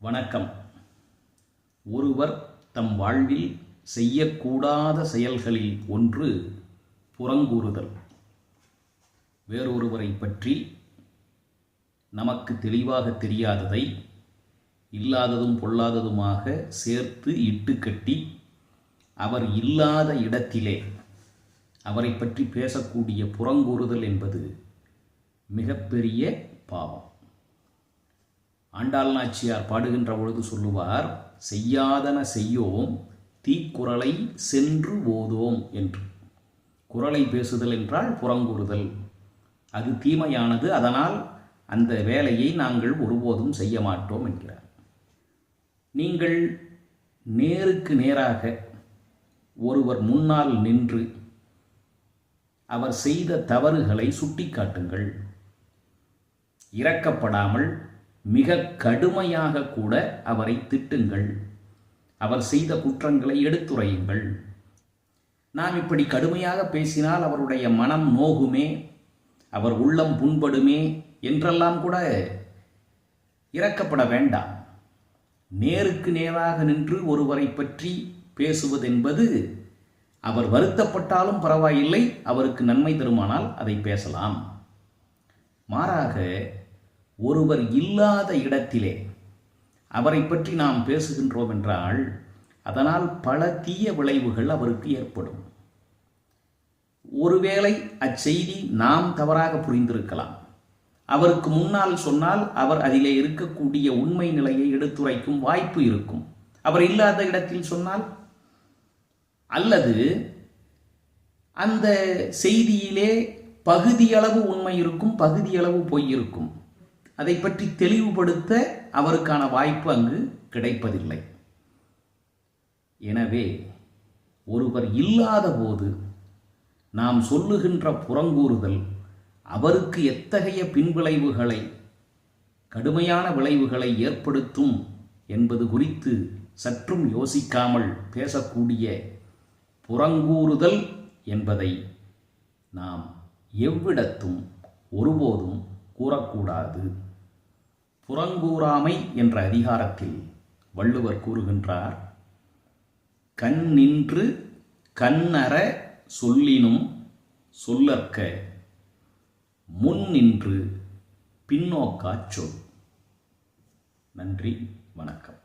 வணக்கம். ஒருவர் தம் வாழ்வில் செய்யக்கூடாத செயல்களில் ஒன்று புறங்கூறுதல். வேறொருவரை பற்றி நமக்கு தெளிவாக தெரியாததை இல்லாததும் பொல்லாததுமாக சேர்த்து இட்டுக்கட்டி அவர் இல்லாத இடத்திலே அவரை பற்றி பேசக்கூடிய புறங்கூறுதல் என்பது மிகப்பெரிய பாவம். ஆண்டாள் நாச்சியார் பாடுகின்ற பொழுது சொல்லுவார், செய்யாதன செய்யோம் தீக்குறளை சென்று ஓதோம் என்று. குறளை பேசுதல் என்றால் புறங்கூறுதல், அது தீமையானது, அதனால் அந்த வேலையை நாங்கள் ஒருபோதும் செய்ய மாட்டோம் என்கிறார். நீங்கள் நேருக்கு நேராக ஒருவர் முன்னால் நின்று அவர் செய்த தவறுகளை சுட்டிக்காட்டுங்கள். இரக்கப்படாமல் மிக கடுமையாக கூட அவரை திட்டுங்கள். அவர் செய்த குற்றங்களை எடுத்துரையுங்கள். நாம் இப்படி கடுமையாக பேசினால் அவருடைய மனம் நோகுமே, அவர் உள்ளம் புண்படுமே என்றெல்லாம் கூட இரக்கப்பட வேண்டாம். நேருக்கு நேராக நின்று ஒருவரை பற்றி பேசுவதென்பது அவர் வருத்தப்பட்டாலும் பரவாயில்லை, அவருக்கு நன்மை தருமானால் அதை பேசலாம். மாறாக ஒருவர் இல்லாத இடத்திலே அவரை பற்றி நாம் பேசுகின்றோம் என்றால் அதனால் பல தீய விளைவுகள் அவருக்கு ஏற்படும். ஒருவேளை அச்செய்தி நாம் தவறாக புரிந்திருக்கலாம். அவருக்கு முன்னால் சொன்னால் அவர் அதிலே இருக்கக்கூடிய உண்மை நிலையை எடுத்துரைக்கும் வாய்ப்பு இருக்கும். அவர் இல்லாத இடத்தில் சொன்னால், அல்லது அந்த செய்தியிலே பகுதியளவு உண்மை இருக்கும், பகுதியளவு பொய் இருக்கும். அதை பற்றி தெளிவுபடுத்த அவருக்கான வாய்ப்பு அங்கு கிடைப்பதில்லை. எனவே ஒருவர் இல்லாத போது நாம் சொல்லுகின்ற புறங்கூறுதல் அவருக்கு எத்தகைய பின்விளைவுகளை, கடுமையான விளைவுகளை ஏற்படுத்தும் என்பது குறித்து சற்றும் யோசிக்காமல் பேசக்கூடிய புறங்கூறுதல் என்பதை நாம் எவ்விடத்தும் ஒருபோதும் கூறக்கூடாது. புறங்கூறாமை என்ற அதிகாரத்தில் வள்ளுவர் கூறுகின்றார், கண் நின்று கண்ணற சொல்லினும் சொல்லற்க முன் நின்று பின்னோக்காச் சொல். நன்றி, வணக்கம்.